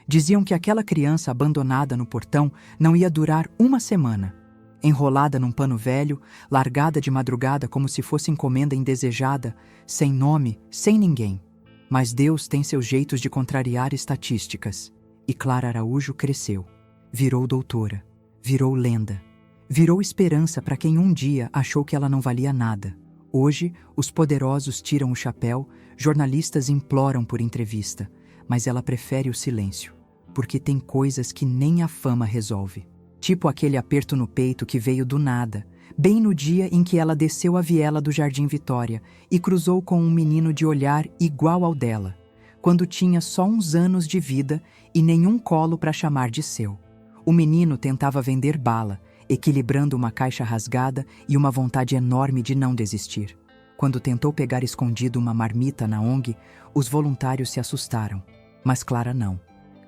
Diziam que aquela criança abandonada no portão não ia durar uma semana. Enrolada num pano velho, largada de madrugada como se fosse encomenda indesejada, sem nome, sem ninguém. Mas Deus tem seus jeitos de contrariar estatísticas. E Clara Araújo cresceu. Virou doutora. Virou lenda. Virou esperança para quem um dia achou que ela não valia nada. Hoje, os poderosos tiram o chapéu, jornalistas imploram por entrevista, mas ela prefere o silêncio, porque tem coisas que nem a fama resolve. Tipo aquele aperto no peito que veio do nada, bem no dia em que ela desceu a viela do Jardim Vitória e cruzou com um menino de olhar igual ao dela, quando tinha só uns anos de vida e nenhum colo para chamar de seu. O menino tentava vender bala, equilibrando uma caixa rasgada e uma vontade enorme de não desistir. Quando tentou pegar escondido uma marmita na ONG, os voluntários se assustaram. Mas Clara não.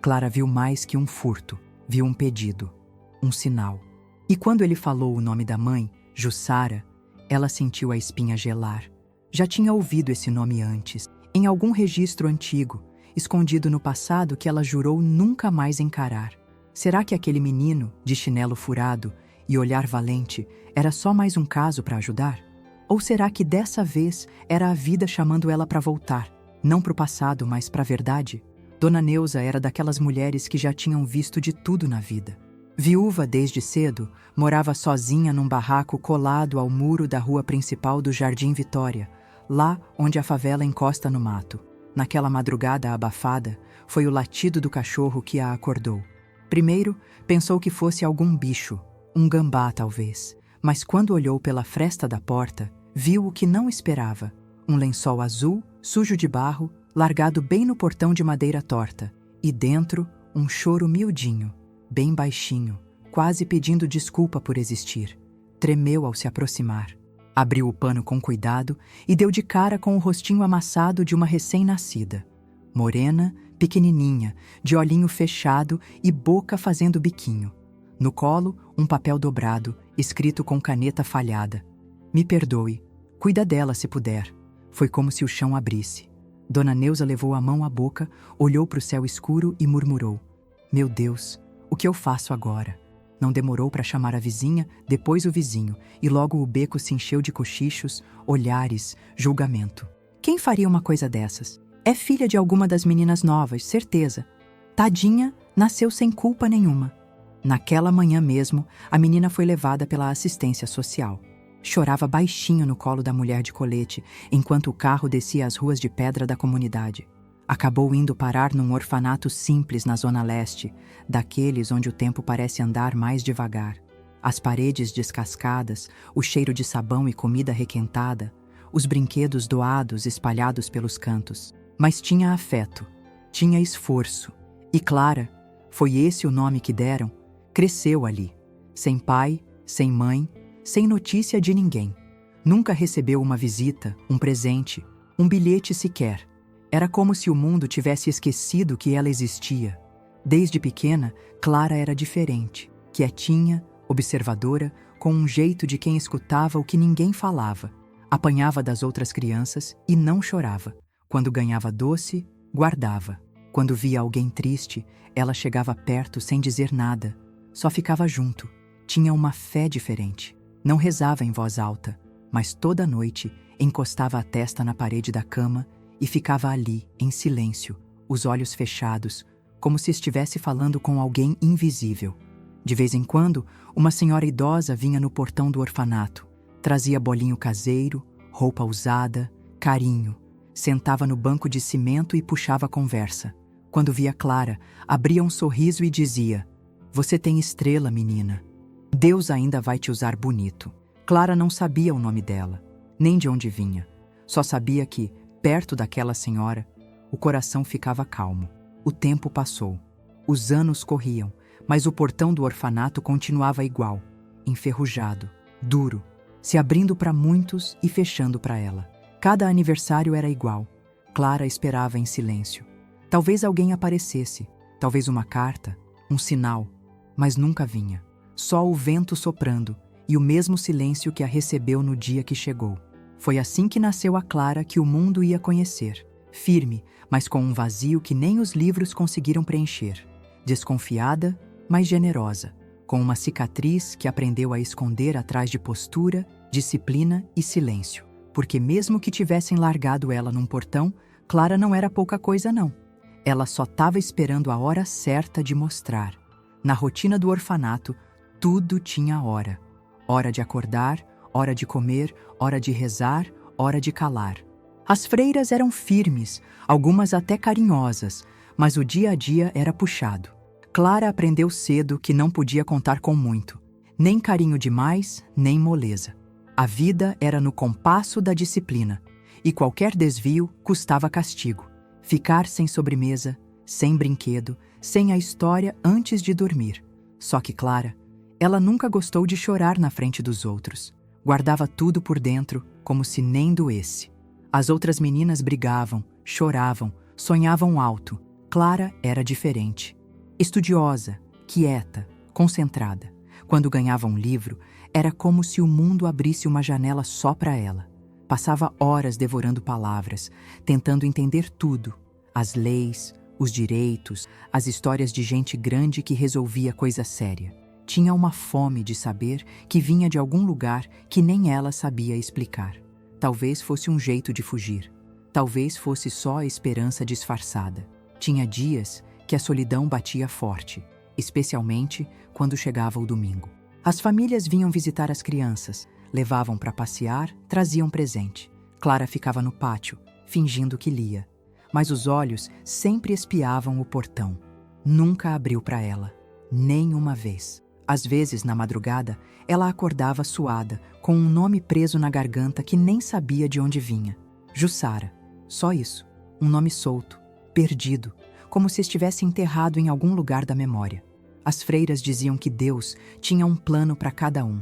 Clara viu mais que um furto, viu um pedido, um sinal. E quando ele falou o nome da mãe, Jussara, ela sentiu a espinha gelar. Já tinha ouvido esse nome antes, em algum registro antigo, escondido no passado que ela jurou nunca mais encarar. Será que aquele menino, de chinelo furado e olhar valente, era só mais um caso para ajudar? Ou será que dessa vez era a vida chamando ela para voltar, não para o passado, mas para a verdade? Dona Neuza era daquelas mulheres que já tinham visto de tudo na vida. Viúva desde cedo, morava sozinha num barraco colado ao muro da rua principal do Jardim Vitória, lá onde a favela encosta no mato. Naquela madrugada abafada, foi o latido do cachorro que a acordou. Primeiro, pensou que fosse algum bicho, um gambá talvez, mas quando olhou pela fresta da porta, viu o que não esperava: um lençol azul, sujo de barro, largado bem no portão de madeira torta, e dentro um choro miudinho, bem baixinho, quase pedindo desculpa por existir. Tremeu ao se aproximar. Abriu o pano com cuidado e deu de cara com o rostinho amassado de uma recém-nascida. Morena, pequenininha, de olhinho fechado e boca fazendo biquinho. No colo, um papel dobrado, escrito com caneta falhada. Me perdoe, cuida dela se puder. Foi como se o chão abrisse. Dona Neuza levou a mão à boca, olhou para o céu escuro e murmurou: meu Deus, o que eu faço agora? Não demorou para chamar a vizinha, depois o vizinho, e logo o beco se encheu de cochichos, olhares, julgamento. Quem faria uma coisa dessas? É filha de alguma das meninas novas, certeza. Tadinha, nasceu sem culpa nenhuma. Naquela manhã mesmo, a menina foi levada pela assistência social. Chorava baixinho no colo da mulher de colete, enquanto o carro descia as ruas de pedra da comunidade. Acabou indo parar num orfanato simples na Zona Leste, daqueles onde o tempo parece andar mais devagar. As paredes descascadas, o cheiro de sabão e comida requentada, os brinquedos doados espalhados pelos cantos. Mas tinha afeto, tinha esforço. E Clara, foi esse o nome que deram, cresceu ali, sem pai, sem mãe, sem notícia de ninguém. Nunca recebeu uma visita, um presente, um bilhete sequer. Era como se o mundo tivesse esquecido que ela existia. Desde pequena, Clara era diferente, quietinha, observadora, com um jeito de quem escutava o que ninguém falava. Apanhava das outras crianças e não chorava. Quando ganhava doce, guardava. Quando via alguém triste, ela chegava perto sem dizer nada. Só ficava junto. Tinha uma fé diferente. Não rezava em voz alta, mas toda noite encostava a testa na parede da cama e ficava ali, em silêncio, os olhos fechados, como se estivesse falando com alguém invisível. De vez em quando, uma senhora idosa vinha no portão do orfanato. Trazia bolinho caseiro, roupa usada, carinho. Sentava no banco de cimento e puxava a conversa. Quando via Clara, abria um sorriso e dizia: você tem estrela, menina. Deus ainda vai te usar bonito. Clara não sabia o nome dela, nem de onde vinha. Só sabia que, perto daquela senhora, o coração ficava calmo. O tempo passou. Os anos corriam, mas o portão do orfanato continuava igual, enferrujado, duro, se abrindo para muitos e fechando para ela. Cada aniversário era igual. Clara esperava em silêncio. Talvez alguém aparecesse, talvez uma carta, um sinal, mas nunca vinha. Só o vento soprando e o mesmo silêncio que a recebeu no dia que chegou. Foi assim que nasceu a Clara que o mundo ia conhecer, firme, mas com um vazio que nem os livros conseguiram preencher. desconfiada, mas generosa, com uma cicatriz que aprendeu a esconder atrás de postura, disciplina e silêncio. Porque mesmo que tivessem largado ela num portão, Clara não era pouca coisa não. Ela só estava esperando a hora certa de mostrar. Na rotina do orfanato, tudo tinha hora. Hora de acordar, hora de comer, hora de rezar, hora de calar. As freiras eram firmes, algumas até carinhosas, mas o dia a dia era puxado. Clara aprendeu cedo que não podia contar com muito, nem carinho demais, nem moleza. A vida era no compasso da disciplina, e qualquer desvio custava castigo. Ficar sem sobremesa, sem brinquedo, sem a história antes de dormir. Só que Clara, ela nunca gostou de chorar na frente dos outros. Guardava tudo por dentro, como se nem doesse. As outras meninas brigavam, choravam, sonhavam alto. Clara era diferente. Estudiosa, quieta, concentrada. Quando ganhava um livro, era como se o mundo abrisse uma janela só para ela. Passava horas devorando palavras, tentando entender tudo. As leis, os direitos, as histórias de gente grande que resolvia coisa séria. Tinha uma fome de saber que vinha de algum lugar que nem ela sabia explicar. Talvez fosse um jeito de fugir. Talvez fosse só a esperança disfarçada. Tinha dias que a solidão batia forte, especialmente quando chegava o domingo. As famílias vinham visitar as crianças, levavam para passear, traziam presente. Clara ficava no pátio, fingindo que lia. Mas os olhos sempre espiavam o portão. Nunca abriu para ela, nem uma vez. Às vezes, na madrugada, ela acordava suada, com um nome preso na garganta que nem sabia de onde vinha. Jussara. Só isso. Um nome solto, perdido, como se estivesse enterrado em algum lugar da memória. As freiras diziam que Deus tinha um plano para cada um.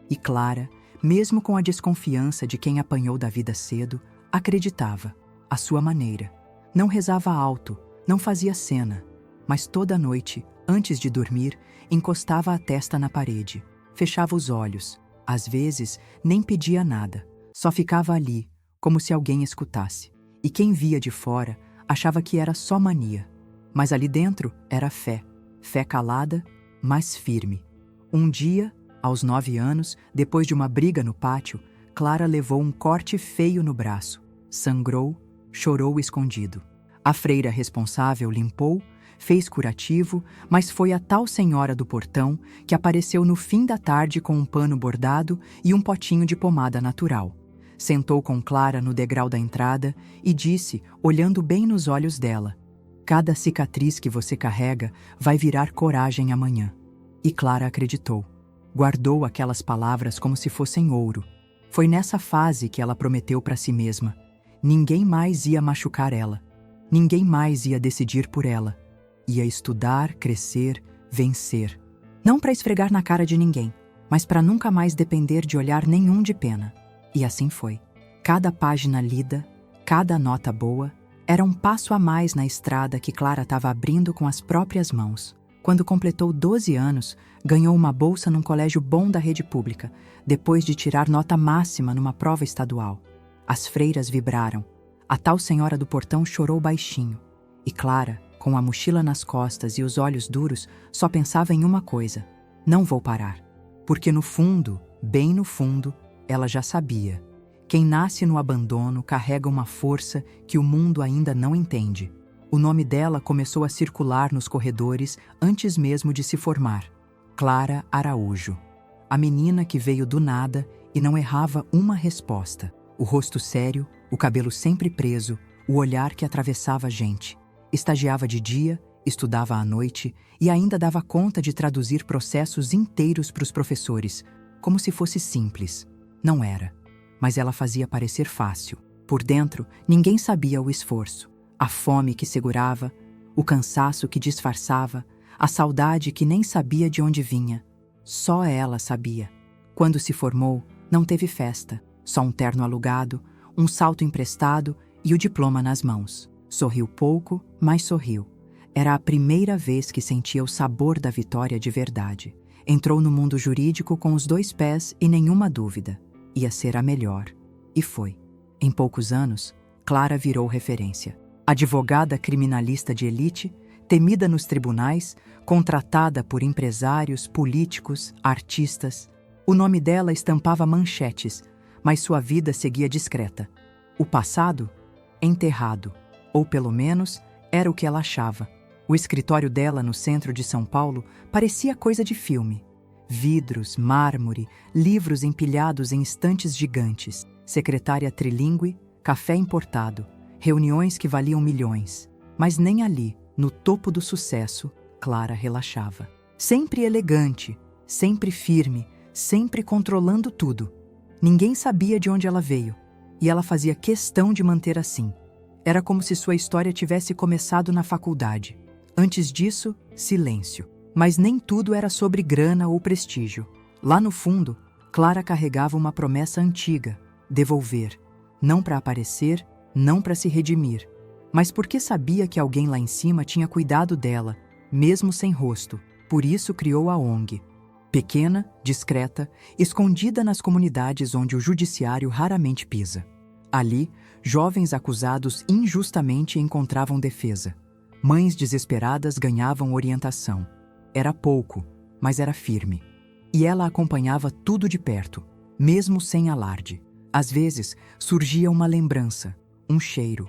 E Clara, mesmo com a desconfiança de quem apanhou da vida cedo, acreditava, à sua maneira. Não rezava alto, não fazia cena, mas toda noite, antes de dormir, encostava a testa na parede, fechava os olhos, às vezes nem pedia nada, só ficava ali, como se alguém escutasse. E quem via de fora achava que era só mania, mas ali dentro era fé, fé calada, mas firme. Um dia, aos 9 anos, depois de uma briga no pátio, Clara levou um corte feio no braço, sangrou, chorou escondido. A freira responsável limpou, fez curativo, mas foi a tal senhora do portão que apareceu no fim da tarde com um pano bordado e um potinho de pomada natural. Sentou com Clara no degrau da entrada e disse, olhando bem nos olhos dela: "Cada cicatriz que você carrega vai virar coragem amanhã." E Clara acreditou. Guardou aquelas palavras como se fossem ouro. Foi nessa fase que ela prometeu para si mesma: ninguém mais ia machucar ela. Ninguém mais ia decidir por ela. Ia estudar, crescer, vencer. Não para esfregar na cara de ninguém, mas para nunca mais depender de olhar nenhum de pena. E assim foi. Cada página lida, cada nota boa, era um passo a mais na estrada que Clara estava abrindo com as próprias mãos. Quando completou 12 anos, ganhou uma bolsa num colégio bom da rede pública, depois de tirar nota máxima numa prova estadual. As freiras vibraram. A tal senhora do portão chorou baixinho. E Clara, com a mochila nas costas e os olhos duros, só pensava em uma coisa: não vou parar. Porque no fundo, bem no fundo, ela já sabia. Quem nasce no abandono carrega uma força que o mundo ainda não entende. O nome dela começou a circular nos corredores antes mesmo de se formar. Clara Araújo. A menina que veio do nada e não errava uma resposta. O rosto sério, o cabelo sempre preso, o olhar que atravessava a gente. Estagiava de dia, estudava à noite e ainda dava conta de traduzir processos inteiros para os professores, como se fosse simples. Não era, mas ela fazia parecer fácil. Por dentro, ninguém sabia o esforço, a fome que segurava, o cansaço que disfarçava, a saudade que nem sabia de onde vinha. Só ela sabia. Quando se formou, não teve festa, só um terno alugado, um salto emprestado e o diploma nas mãos. Sorriu pouco, mas sorriu. Era a primeira vez que sentia o sabor da vitória de verdade. Entrou no mundo jurídico com os 2 pés e nenhuma dúvida. Ia ser a melhor. E foi. Em poucos anos, Clara virou referência. Advogada criminalista de elite, Temida nos tribunais, contratada por empresários, políticos, artistas. O nome dela estampava manchetes, mas sua vida seguia discreta. O passado? Enterrado. Ou pelo menos, era o que ela achava. O escritório dela no centro de São Paulo parecia coisa de filme. Vidros, mármore, livros empilhados em estantes gigantes, secretária trilíngue, café importado, reuniões que valiam milhões. Mas nem ali, no topo do sucesso, Clara relaxava. Sempre elegante, sempre firme, sempre controlando tudo. Ninguém sabia de onde ela veio, e ela fazia questão de manter assim. Era como se sua história tivesse começado na faculdade. Antes disso, silêncio. Mas nem tudo era sobre grana ou prestígio. Lá no fundo, Clara carregava uma promessa antiga: devolver. Não para aparecer, não para se redimir, mas porque sabia que alguém lá em cima tinha cuidado dela, mesmo sem rosto. Por isso criou a ONG. Pequena, discreta, escondida nas comunidades onde o judiciário raramente pisa. Ali, jovens acusados injustamente encontravam defesa. Mães desesperadas ganhavam orientação. Era pouco, mas era firme. E ela acompanhava tudo de perto, mesmo sem alarde. Às vezes, surgia uma lembrança, um cheiro,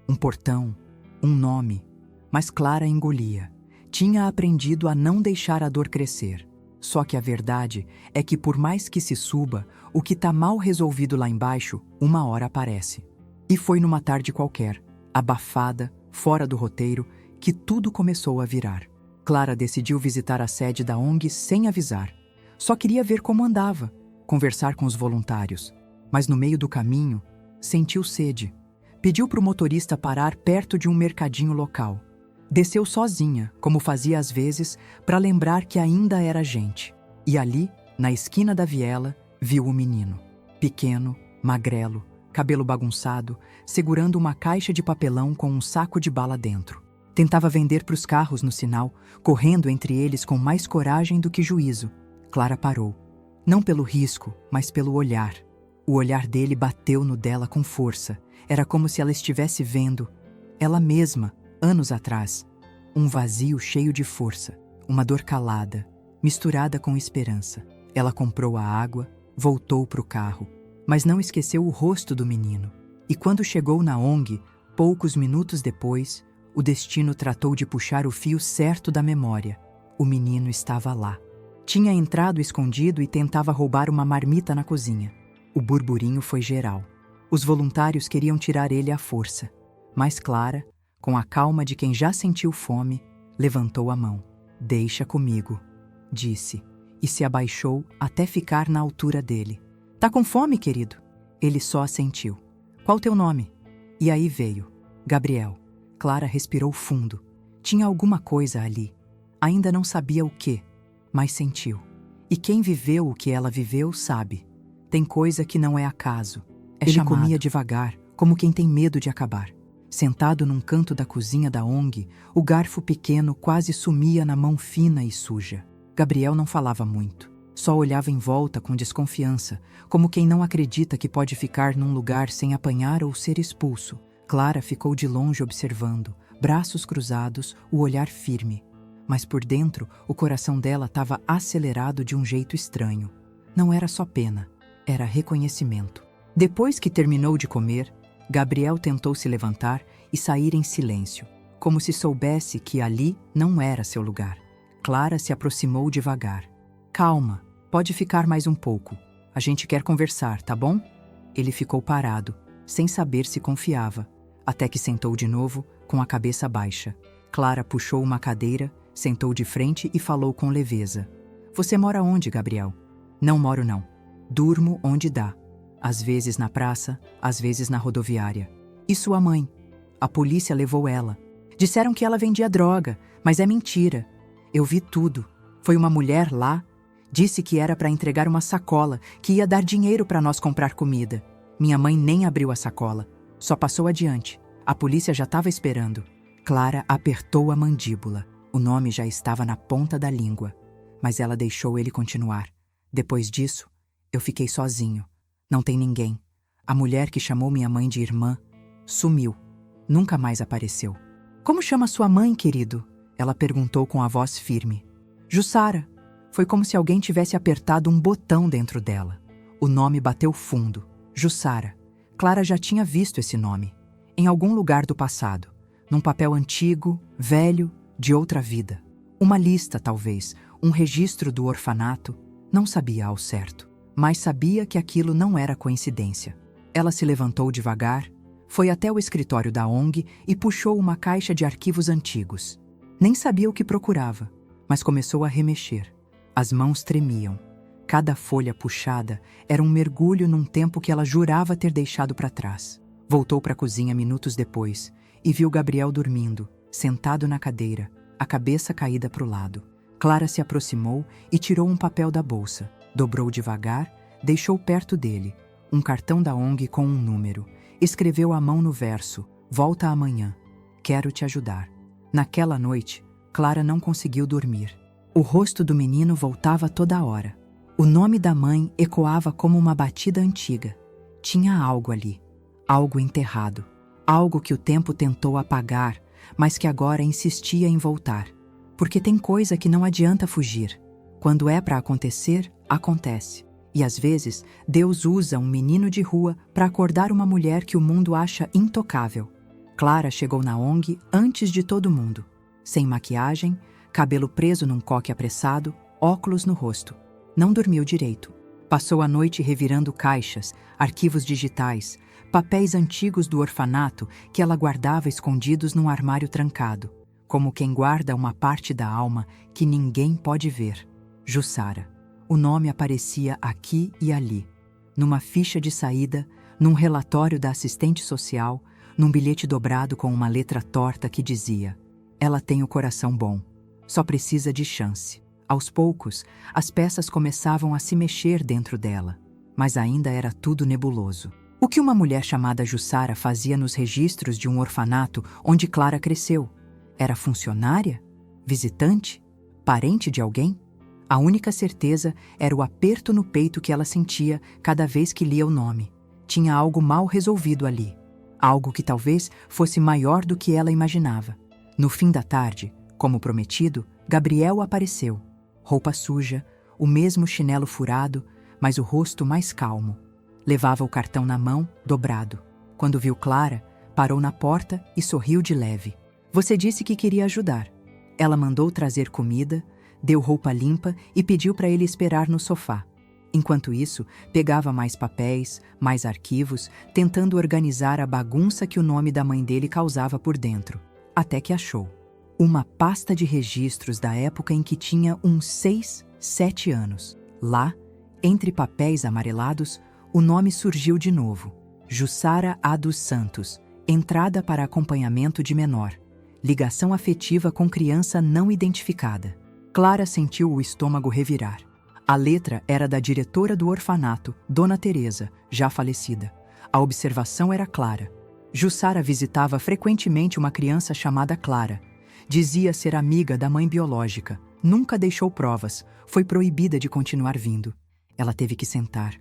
um portão, um nome. Mas Clara engolia. Tinha aprendido a não deixar a dor crescer. Só que a verdade é que por mais que se suba, o que está mal resolvido lá embaixo, uma hora aparece. E foi numa tarde qualquer, abafada, fora do roteiro, que tudo começou a virar. Clara decidiu visitar a sede da ONG sem avisar. Só queria ver como andava, conversar com os voluntários. Mas no meio do caminho, sentiu sede. Pediu para o motorista parar perto de um mercadinho local. Desceu sozinha, como fazia às vezes, para lembrar que ainda era gente. E ali, na esquina da viela, viu o menino. Pequeno, magrelo, cabelo bagunçado, segurando uma caixa de papelão com um saco de bala dentro. Tentava vender para os carros no sinal, correndo entre eles com mais coragem do que juízo. Clara parou. Não pelo risco, mas pelo olhar. O olhar dele bateu no dela com força. Era como se ela estivesse vendo ela mesma, anos atrás. Um vazio cheio de força, uma dor calada, misturada com esperança. Ela comprou a água, voltou para o carro, mas não esqueceu o rosto do menino. E quando chegou na ONG, poucos minutos depois, o destino tratou de puxar o fio certo da memória. O menino estava lá. Tinha entrado escondido e tentava roubar uma marmita na cozinha. O burburinho foi geral. Os voluntários queriam tirar ele à força. Mas Clara, com a calma de quem já sentiu fome, levantou a mão. "Deixa comigo", disse, e se abaixou até ficar na altura dele. "Tá com fome, querido?" Ele só assentiu. "Qual teu nome?" E aí veio. "Gabriel." Clara respirou fundo. Tinha alguma coisa ali. Ainda não sabia o quê, mas sentiu. E quem viveu o que ela viveu sabe. Tem coisa que não é acaso. Ele chamado. comia devagar, como quem tem medo de acabar. Sentado num canto da cozinha da ONG, o garfo pequeno quase sumia na mão fina e suja. Gabriel não falava muito. Só olhava em volta com desconfiança, como quem não acredita que pode ficar num lugar sem apanhar ou ser expulso. Clara ficou de longe observando, braços cruzados, o olhar firme. Mas por dentro, o coração dela estava acelerado de um jeito estranho. Não era só pena, era reconhecimento. Depois que terminou de comer, Gabriel tentou se levantar e sair em silêncio, como se soubesse que ali não era seu lugar. Clara se aproximou devagar. "Calma, pode ficar mais um pouco. A gente quer conversar, tá bom?" Ele ficou parado, sem saber se confiava, até que sentou de novo, com a cabeça baixa. Clara puxou uma cadeira, sentou de frente e falou com leveza. "Você mora onde, Gabriel?" "Não moro não. Durmo onde dá. Às vezes na praça, às vezes na rodoviária." "E sua mãe?" "A polícia levou ela. Disseram que ela vendia droga, mas é mentira. Eu vi tudo. Foi uma mulher lá. Disse que era para entregar uma sacola, que ia dar dinheiro para nós comprar comida. Minha mãe nem abriu a sacola. Só passou adiante. A polícia já estava esperando." Clara apertou a mandíbula. O nome já estava na ponta da língua. Mas ela deixou ele continuar. "Depois disso, eu fiquei sozinho. Não tem ninguém. A mulher que chamou minha mãe de irmã sumiu. Nunca mais apareceu." "Como chama sua mãe, querido?" Ela perguntou com a voz firme. Jussara. Foi como se alguém tivesse apertado um botão dentro dela. O nome bateu fundo. Jussara. Clara já tinha visto esse nome. Em algum lugar do passado. Num papel antigo, velho, de outra vida. Uma lista, talvez. Um registro do orfanato. Não sabia ao certo. Mas sabia que aquilo não era coincidência. Ela se levantou devagar, foi até o escritório da ONG e puxou uma caixa de arquivos antigos. Nem sabia o que procurava, mas começou a remexer. As mãos tremiam. Cada folha puxada era um mergulho num tempo que ela jurava ter deixado para trás. Voltou para a cozinha minutos depois e viu Gabriel dormindo, sentado na cadeira, a cabeça caída para o lado. Clara se aproximou e tirou um papel da bolsa. Dobrou devagar, deixou perto dele um cartão da ONG com um número. Escreveu à mão no verso: "Volta amanhã. Quero te ajudar." Naquela noite, Clara não conseguiu dormir. O rosto do menino voltava toda hora. O nome da mãe ecoava como uma batida antiga. Tinha algo ali, algo enterrado, algo que o tempo tentou apagar, mas que agora insistia em voltar. Porque tem coisa que não adianta fugir. Quando é para acontecer, acontece. E às vezes, Deus usa um menino de rua para acordar uma mulher que o mundo acha intocável. Clara chegou na ONG antes de todo mundo. Sem maquiagem, cabelo preso num coque apressado, óculos no rosto. Não dormiu direito. Passou a noite revirando caixas, arquivos digitais, papéis antigos do orfanato que ela guardava escondidos num armário trancado, como quem guarda uma parte da alma que ninguém pode ver. Jussara. O nome aparecia aqui e ali, numa ficha de saída, num relatório da assistente social, num bilhete dobrado com uma letra torta que dizia: "Ela tem o coração bom, só precisa de chance." Aos poucos, as peças começavam a se mexer dentro dela, mas ainda era tudo nebuloso. O que uma mulher chamada Jussara fazia nos registros de um orfanato onde Clara cresceu? Era funcionária? Visitante? Parente de alguém? A única certeza era o aperto no peito que ela sentia cada vez que lia o nome. Tinha algo mal resolvido ali. Algo que talvez fosse maior do que ela imaginava. No fim da tarde, como prometido, Gabriel apareceu. Roupa suja, o mesmo chinelo furado, mas o rosto mais calmo. Levava o cartão na mão, dobrado. Quando viu Clara, parou na porta e sorriu de leve. "Você disse que queria ajudar." Ela mandou trazer comida, deu roupa limpa e pediu para ele esperar no sofá. Enquanto isso, pegava mais papéis, mais arquivos, tentando organizar a bagunça que o nome da mãe dele causava por dentro. Até que achou. Uma pasta de registros da época em que tinha uns 6, 7 anos. Lá, entre papéis amarelados, o nome surgiu de novo. Jussara A. dos Santos, entrada para acompanhamento de menor. Ligação afetiva com criança não identificada. Clara sentiu o estômago revirar. A letra era da diretora do orfanato, Dona Teresa, já falecida. A observação era clara. Jussara visitava frequentemente uma criança chamada Clara. Dizia ser amiga da mãe biológica. Nunca deixou provas. Foi proibida de continuar vindo. Ela teve que sentar.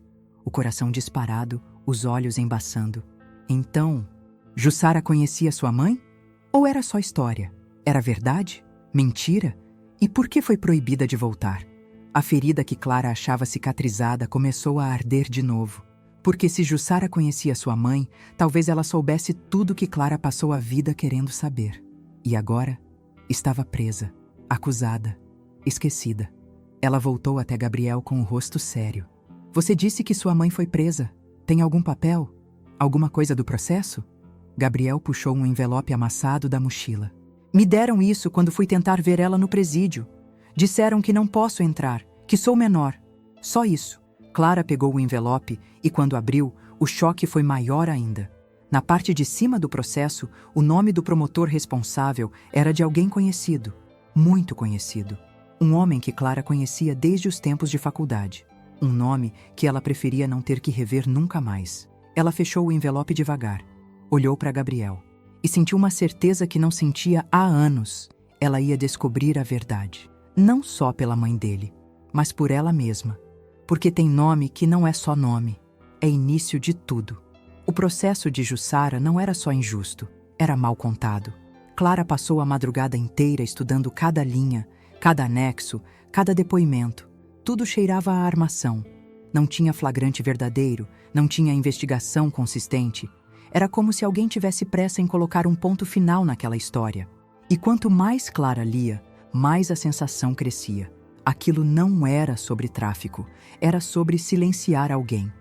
O coração disparado, os olhos embaçando. Então, Jussara conhecia sua mãe? Ou era só história? Era verdade? Mentira? E por que foi proibida de voltar? A ferida que Clara achava cicatrizada começou a arder de novo. Porque se Jussara conhecia sua mãe, talvez ela soubesse tudo que Clara passou a vida querendo saber. E agora, estava presa, acusada, esquecida. Ela voltou até Gabriel com o rosto sério. "Você disse que sua mãe foi presa. Tem algum papel? Alguma coisa do processo?" Gabriel puxou um envelope amassado da mochila. "Me deram isso quando fui tentar ver ela no presídio. Disseram que não posso entrar, que sou menor. Só isso." Clara pegou o envelope e, quando abriu, o choque foi maior ainda. Na parte de cima do processo, o nome do promotor responsável era de alguém conhecido, muito conhecido. Um homem que Clara conhecia desde os tempos de faculdade. Um nome que ela preferia não ter que rever nunca mais. Ela fechou o envelope devagar, olhou para Gabriel e sentiu uma certeza que não sentia há anos. Ela ia descobrir a verdade. Não só pela mãe dele, mas por ela mesma. Porque tem nome que não é só nome, é início de tudo. O processo de Jussara não era só injusto, era mal contado. Clara passou a madrugada inteira estudando cada linha, cada anexo, cada depoimento. Tudo cheirava a armação. Não tinha flagrante verdadeiro, não tinha investigação consistente. Era como se alguém tivesse pressa em colocar um ponto final naquela história. E quanto mais Clara lia, mais a sensação crescia. Aquilo não era sobre tráfico, era sobre silenciar alguém.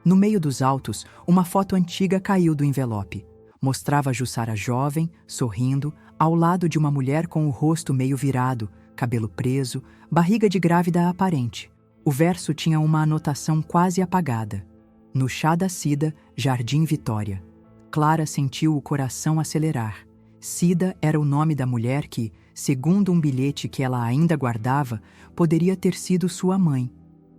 No meio dos autos, uma foto antiga caiu do envelope. Mostrava Jussara jovem, sorrindo, ao lado de uma mulher com o rosto meio virado, cabelo preso, barriga de grávida aparente. O verso tinha uma anotação quase apagada. No chá da Cida, Jardim Vitória. Clara sentiu o coração acelerar. Cida era o nome da mulher que, segundo um bilhete que ela ainda guardava, poderia ter sido sua mãe.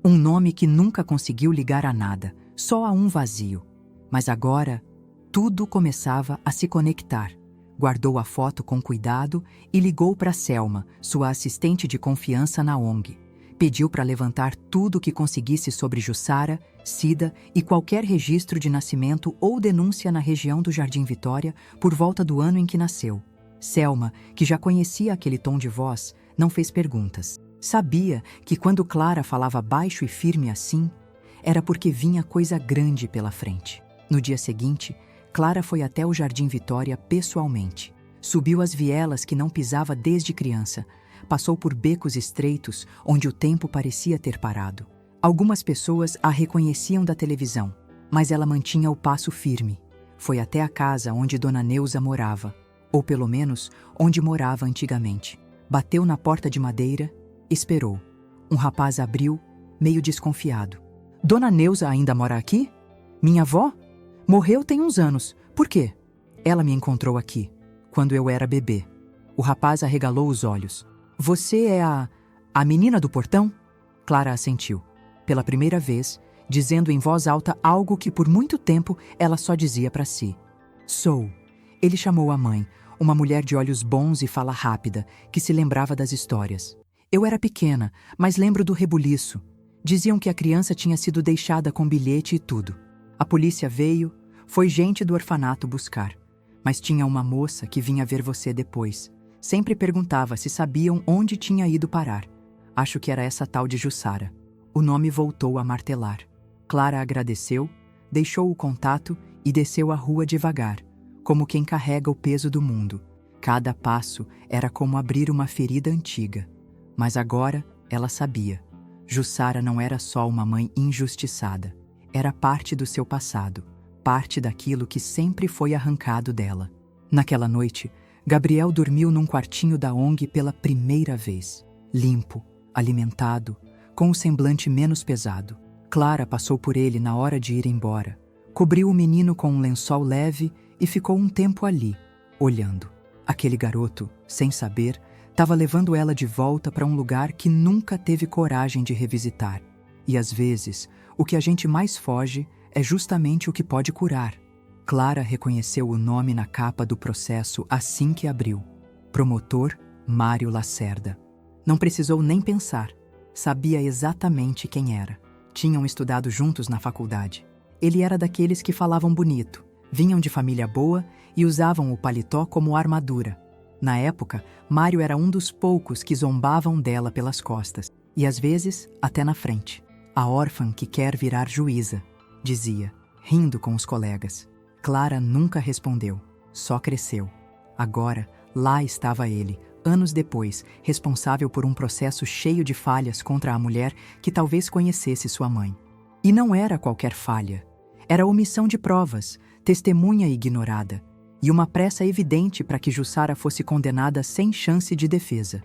Um nome que nunca conseguiu ligar a nada, só a um vazio. Mas agora, tudo começava a se conectar. Guardou a foto com cuidado e ligou para Selma, sua assistente de confiança na ONG. Pediu para levantar tudo o que conseguisse sobre Jussara, Cida e qualquer registro de nascimento ou denúncia na região do Jardim Vitória por volta do ano em que nasceu. Selma, que já conhecia aquele tom de voz, não fez perguntas. Sabia que quando Clara falava baixo e firme assim, era porque vinha coisa grande pela frente. No dia seguinte, Clara foi até o Jardim Vitória pessoalmente. Subiu as vielas que não pisava desde criança. Passou por becos estreitos, onde o tempo parecia ter parado. Algumas pessoas a reconheciam da televisão, mas ela mantinha o passo firme. Foi até a casa onde Dona Neuza morava, ou pelo menos onde morava antigamente. Bateu na porta de madeira, esperou. Um rapaz abriu, meio desconfiado. Dona Neuza ainda mora aqui? Minha avó? Morreu tem uns anos. Por quê? Ela me encontrou aqui, quando eu era bebê. O rapaz arregalou os olhos. Você é a menina do portão? Clara assentiu, pela primeira vez, dizendo em voz alta algo que por muito tempo ela só dizia para si. Sou. Ele chamou a mãe, uma mulher de olhos bons e fala rápida, que se lembrava das histórias. Eu era pequena, mas lembro do rebuliço. Diziam que a criança tinha sido deixada com bilhete e tudo. A polícia veio, foi gente do orfanato buscar. Mas tinha uma moça que vinha ver você depois. Sempre perguntava se sabiam onde tinha ido parar. Acho que era essa tal de Jussara. O nome voltou a martelar. Clara agradeceu, deixou o contato e desceu a rua devagar, como quem carrega o peso do mundo. Cada passo era como abrir uma ferida antiga. Mas agora ela sabia. Jussara não era só uma mãe injustiçada. Era parte do seu passado, parte daquilo que sempre foi arrancado dela. Naquela noite, Gabriel dormiu num quartinho da ONG pela primeira vez. Limpo, alimentado, com o semblante menos pesado. Clara passou por ele na hora de ir embora. Cobriu o menino com um lençol leve e ficou um tempo ali, olhando. Aquele garoto, sem saber, estava levando ela de volta para um lugar que nunca teve coragem de revisitar. E às vezes, o que a gente mais foge é justamente o que pode curar. Clara reconheceu o nome na capa do processo assim que abriu. Promotor Mário Lacerda. Não precisou nem pensar. Sabia exatamente quem era. Tinham estudado juntos na faculdade. Ele era daqueles que falavam bonito, vinham de família boa e usavam o paletó como armadura. Na época, Mário era um dos poucos que zombavam dela pelas costas, e às vezes até na frente. A órfã que quer virar juíza, dizia, rindo com os colegas. Clara nunca respondeu, só cresceu. Agora, lá estava ele, anos depois, responsável por um processo cheio de falhas contra a mulher que talvez conhecesse sua mãe. E não era qualquer falha. Era omissão de provas, testemunha ignorada, e uma pressa evidente para que Jussara fosse condenada sem chance de defesa.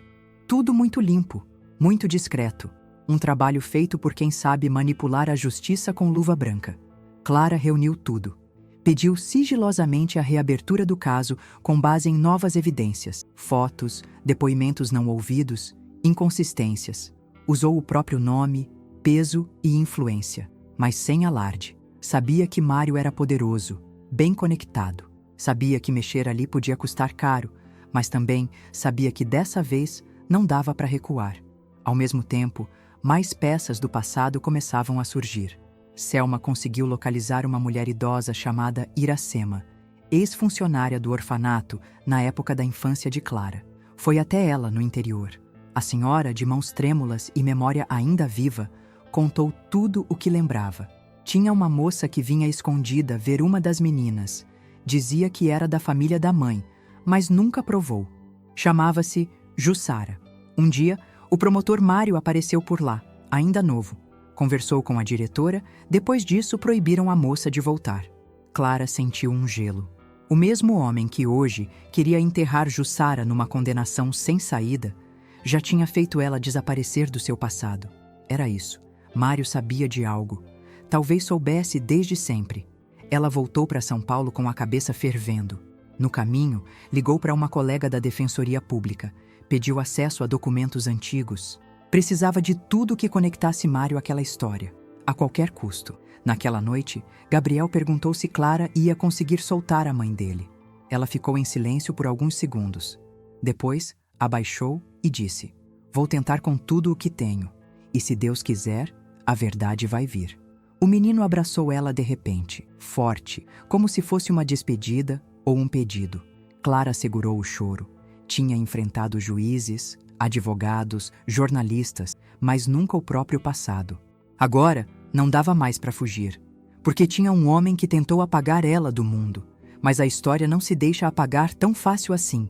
Tudo muito limpo, muito discreto. Um trabalho feito por quem sabe manipular a justiça com luva branca. Clara reuniu tudo. Pediu sigilosamente a reabertura do caso com base em novas evidências, fotos, depoimentos não ouvidos, inconsistências. Usou o próprio nome, peso e influência, mas sem alarde. Sabia que Mário era poderoso, bem conectado. Sabia que mexer ali podia custar caro, mas também sabia que dessa vez não dava para recuar. Ao mesmo tempo, mais peças do passado começavam a surgir. Selma conseguiu localizar uma mulher idosa chamada Iracema. ex-funcionária do orfanato na época da infância de Clara. Foi até ela, no interior. A senhora, de mãos trêmulas e memória ainda viva, contou tudo o que lembrava. Tinha uma moça que vinha escondida ver uma das meninas. Dizia que era da família da mãe, mas nunca provou. Chamava-se Jussara. Um dia, o promotor Mário apareceu por lá, ainda novo. Conversou com a diretora, depois disso proibiram a moça de voltar. Clara sentiu um gelo. O mesmo homem que hoje queria enterrar Jussara numa condenação sem saída, já tinha feito ela desaparecer do seu passado. Era isso. Mário sabia de algo. Talvez soubesse desde sempre. Ela voltou para São Paulo com a cabeça fervendo. No caminho, ligou para uma colega da Defensoria Pública. Pediu acesso a documentos antigos. Precisava de tudo que conectasse Mário àquela história, a qualquer custo. Naquela noite, Gabriel perguntou se Clara ia conseguir soltar a mãe dele. Ela ficou em silêncio por alguns segundos. Depois, abaixou e disse: "Vou tentar com tudo o que tenho. E se Deus quiser, a verdade vai vir." O menino abraçou ela de repente, forte, como se fosse uma despedida ou um pedido. Clara segurou o choro. Tinha enfrentado juízes, advogados, jornalistas, mas nunca o próprio passado. Agora, não dava mais para fugir, porque tinha um homem que tentou apagar ela do mundo, mas a história não se deixa apagar tão fácil assim.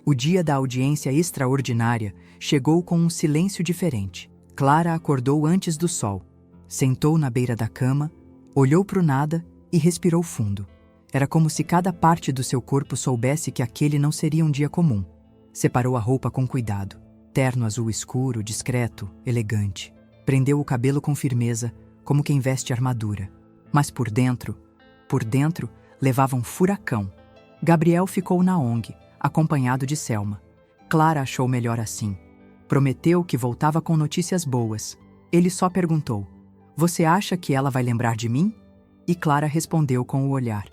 O dia da audiência extraordinária chegou com um silêncio diferente. Clara acordou antes do sol, sentou na beira da cama, olhou para o nada e respirou fundo. Era como se cada parte do seu corpo soubesse que aquele não seria um dia comum. Separou a roupa com cuidado, terno azul escuro, discreto, elegante. Prendeu o cabelo com firmeza, como quem veste armadura. Mas por dentro, levava um furacão. Gabriel ficou na ONG, acompanhado de Selma. Clara achou melhor assim. Prometeu que voltava com notícias boas. Ele só perguntou: "Você acha que ela vai lembrar de mim?" E Clara respondeu com o olhar: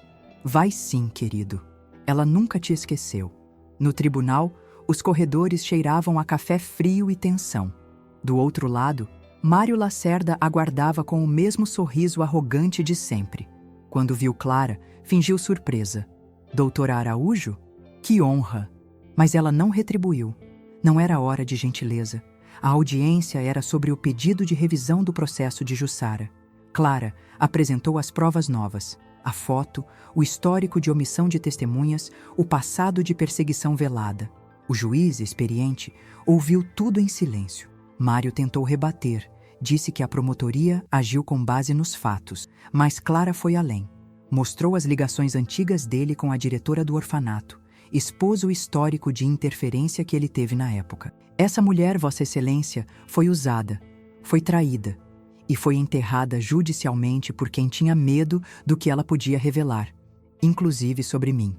"Vai sim, querido. Ela nunca te esqueceu." No tribunal, os corredores cheiravam a café frio e tensão. Do outro lado, Mário Lacerda aguardava com o mesmo sorriso arrogante de sempre. Quando viu Clara, fingiu surpresa. "Doutora Araújo? Que honra!" Mas ela não retribuiu. Não era hora de gentileza. A audiência era sobre o pedido de revisão do processo de Jussara. Clara apresentou as provas novas, a foto, o histórico de omissão de testemunhas, o passado de perseguição velada. O juiz, experiente, ouviu tudo em silêncio. Mário tentou rebater. Disse que a promotoria agiu com base nos fatos, mas Clara foi além. Mostrou as ligações antigas dele com a diretora do orfanato. Expôs o histórico de interferência que ele teve na época. Essa mulher, Vossa Excelência, foi usada, foi traída e foi enterrada judicialmente por quem tinha medo do que ela podia revelar, inclusive sobre mim.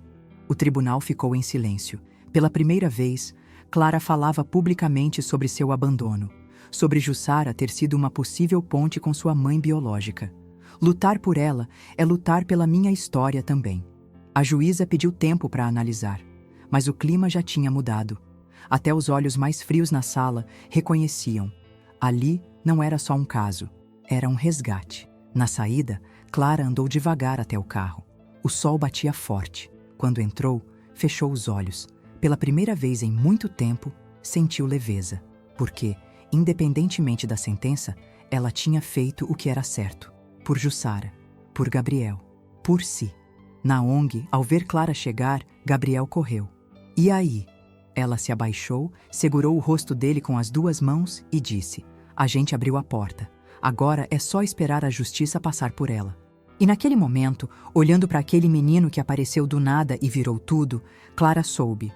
O tribunal ficou em silêncio. Pela primeira vez, Clara falava publicamente sobre seu abandono, sobre Jussara ter sido uma possível ponte com sua mãe biológica. Lutar por ela é lutar pela minha história também. A juíza pediu tempo para analisar, mas o clima já tinha mudado. Até os olhos mais frios na sala reconheciam. Ali não era só um caso, era um resgate. Na saída, Clara andou devagar até o carro. O sol batia forte. Quando entrou, fechou os olhos. Pela primeira vez em muito tempo, sentiu leveza, porque, independentemente da sentença, ela tinha feito o que era certo. Por Jussara, por Gabriel, por si. Na ONG, ao ver Clara chegar, Gabriel correu. "E aí?" Ela se abaixou, segurou o rosto dele com as duas mãos e disse: "A gente abriu a porta. Agora é só esperar a justiça passar por ela." E naquele momento, olhando para aquele menino que apareceu do nada e virou tudo, Clara soube.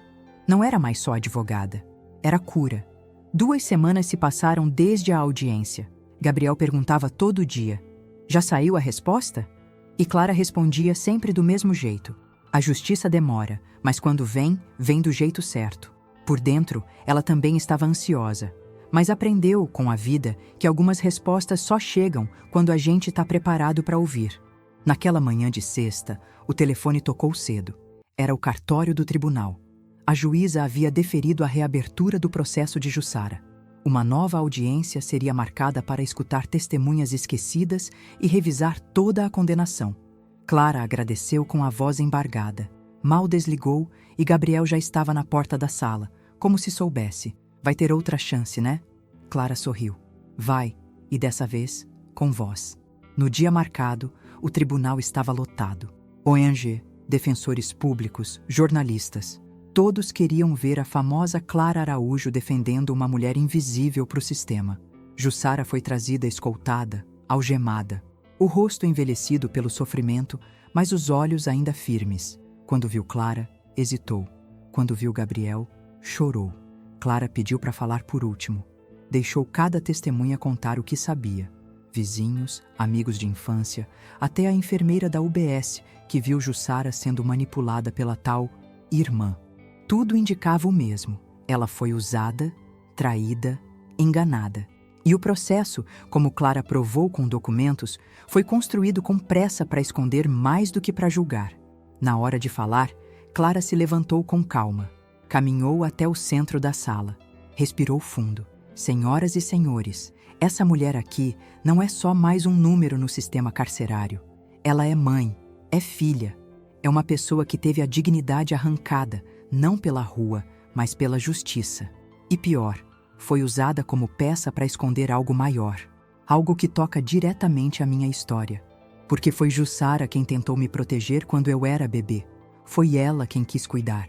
Não era mais só advogada. Era cura. 2 semanas se passaram desde a audiência. Gabriel perguntava todo dia: "Já saiu a resposta?" E Clara respondia sempre do mesmo jeito: "A justiça demora, mas quando vem, vem do jeito certo." Por dentro, ela também estava ansiosa, mas aprendeu com a vida que algumas respostas só chegam quando a gente está preparado para ouvir. Naquela manhã de sexta, o telefone tocou cedo. Era o cartório do tribunal. A juíza havia deferido a reabertura do processo de Jussara. Uma nova audiência seria marcada para escutar testemunhas esquecidas e revisar toda a condenação. Clara agradeceu com a voz embargada. Mal desligou e Gabriel já estava na porta da sala, como se soubesse. Vai ter outra chance, né? Clara sorriu. Vai, e dessa vez, com voz. No dia marcado, o tribunal estava lotado. ONG, defensores públicos, jornalistas. Todos queriam ver a famosa Clara Araújo defendendo uma mulher invisível para o sistema. Jussara foi trazida escoltada, algemada. O rosto envelhecido pelo sofrimento, mas os olhos ainda firmes. Quando viu Clara, hesitou. Quando viu Gabriel, chorou. Clara pediu para falar por último. Deixou cada testemunha contar o que sabia. Vizinhos, amigos de infância, até a enfermeira da UBS, que viu Jussara sendo manipulada pela tal irmã. Tudo indicava o mesmo. Ela foi usada, traída, enganada. E o processo, como Clara provou com documentos, foi construído com pressa para esconder mais do que para julgar. Na hora de falar, Clara se levantou com calma. Caminhou até o centro da sala. Respirou fundo. Senhoras e senhores, essa mulher aqui não é só mais um número no sistema carcerário. Ela é mãe, é filha. É uma pessoa que teve a dignidade arrancada, não pela rua, mas pela justiça. E pior, foi usada como peça para esconder algo maior. Algo que toca diretamente a minha história. Porque foi Jussara quem tentou me proteger quando eu era bebê. Foi ela quem quis cuidar.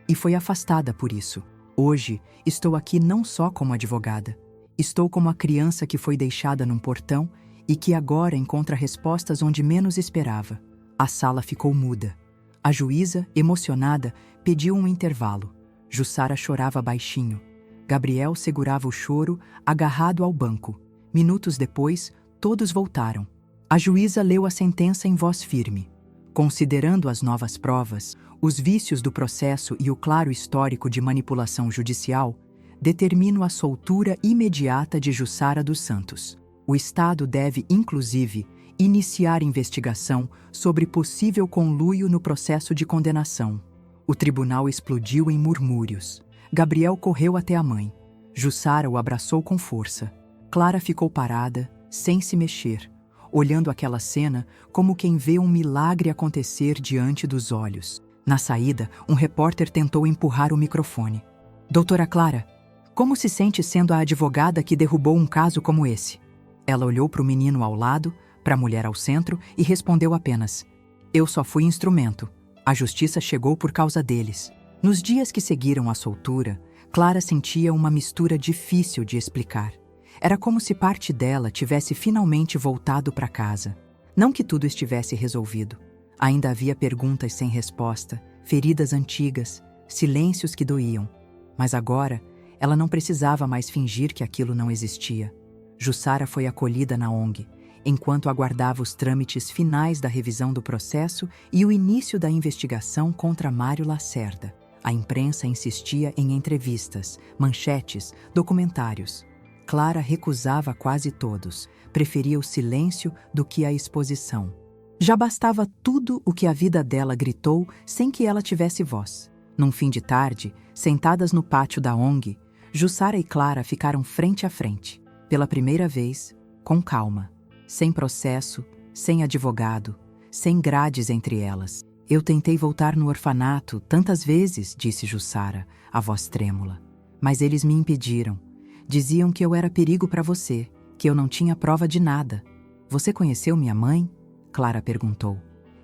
E foi afastada por isso. Hoje, estou aqui não só como advogada. Estou como a criança que foi deixada num portão e que agora encontra respostas onde menos esperava. A sala ficou muda. A juíza, emocionada, pediu um intervalo. Jussara chorava baixinho. Gabriel segurava o choro, agarrado ao banco. Minutos depois, todos voltaram. A juíza leu a sentença em voz firme. Considerando as novas provas, os vícios do processo e o claro histórico de manipulação judicial, determino a soltura imediata de Jussara dos Santos. O Estado deve, inclusive, iniciar investigação sobre possível conluio no processo de condenação. O tribunal explodiu em murmúrios. Gabriel correu até a mãe. Jussara o abraçou com força. Clara ficou parada, sem se mexer, olhando aquela cena como quem vê um milagre acontecer diante dos olhos. Na saída, um repórter tentou empurrar o microfone. Doutora Clara, como se sente sendo a advogada que derrubou um caso como esse? Ela olhou para o menino ao lado, para a mulher ao centro e respondeu apenas: eu só fui instrumento. A justiça chegou por causa deles. Nos dias que seguiram a soltura, Clara sentia uma mistura difícil de explicar. Era como se parte dela tivesse finalmente voltado para casa. Não que tudo estivesse resolvido. Ainda havia perguntas sem resposta, feridas antigas, silêncios que doíam. Mas agora, ela não precisava mais fingir que aquilo não existia. Jussara foi acolhida na ONG, enquanto aguardava os trâmites finais da revisão do processo e o início da investigação contra Mário Lacerda. A imprensa insistia em entrevistas, manchetes, documentários. Clara recusava quase todos, preferia o silêncio do que a exposição. Já bastava tudo o que a vida dela gritou sem que ela tivesse voz. Num fim de tarde, sentadas no pátio da ONG, Jussara e Clara ficaram frente a frente, pela primeira vez, com calma, sem processo, sem advogado, sem grades entre elas. Eu tentei voltar no orfanato tantas vezes, disse Jussara, a voz trêmula. Mas eles me impediram. Diziam que eu era perigo para você, que eu não tinha prova de nada. Você conheceu minha mãe? Clara perguntou.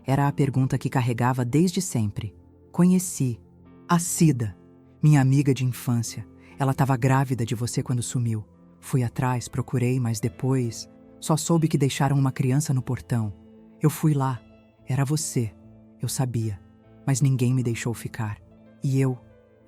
Era a pergunta que carregava desde sempre. Conheci. A Cida, minha amiga de infância. Ela estava grávida de você quando sumiu. Fui atrás, procurei, mas depois... Só soube que deixaram uma criança no portão. Eu fui lá. Era você. Eu sabia. Mas ninguém me deixou ficar. E eu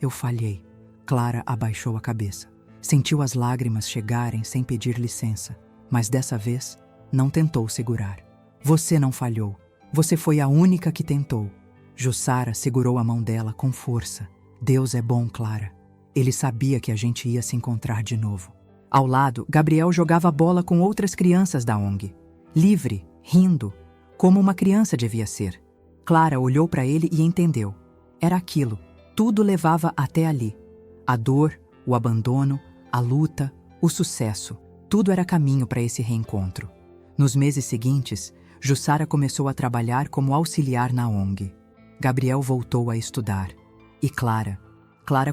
falhei. Clara abaixou a cabeça. Sentiu as lágrimas chegarem sem pedir licença. Mas dessa vez, não tentou segurar. Você não falhou. Você foi a única que tentou. Jussara segurou a mão dela com força. Deus é bom, Clara. Ele sabia que a gente ia se encontrar de novo. Ao lado, Gabriel jogava bola com outras crianças da ONG. Livre, rindo, como uma criança devia ser. Clara olhou para ele e entendeu. Era aquilo. Tudo levava até ali. A dor, o abandono, a luta, o sucesso. Tudo era caminho para esse reencontro. Nos meses seguintes, Jussara começou a trabalhar como auxiliar na ONG. Gabriel voltou a estudar. E Clara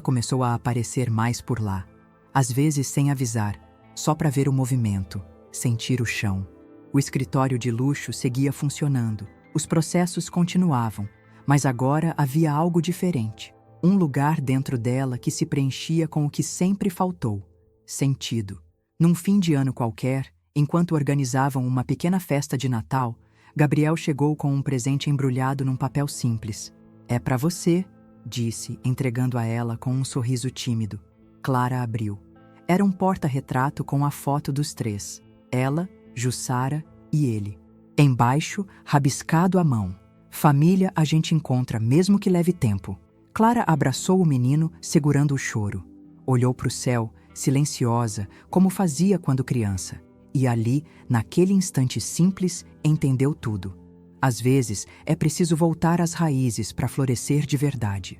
começou a aparecer mais por lá. Às vezes sem avisar, só para ver o movimento, sentir o chão. O escritório de luxo seguia funcionando. Os processos continuavam, mas agora havia algo diferente. Um lugar dentro dela que se preenchia com o que sempre faltou: sentido. Num fim de ano qualquer, enquanto organizavam uma pequena festa de Natal, Gabriel chegou com um presente embrulhado num papel simples. "É para você", disse, entregando a ela com um sorriso tímido. Clara abriu. Era um porta-retrato com a foto dos três: ela, Jussara e ele. Embaixo, rabiscado à mão: "Família a gente encontra mesmo que leve tempo." Clara abraçou o menino, segurando o choro. Olhou para o céu, silenciosa, como fazia quando criança. E ali, naquele instante simples, entendeu tudo. Às vezes, é preciso voltar às raízes para florescer de verdade.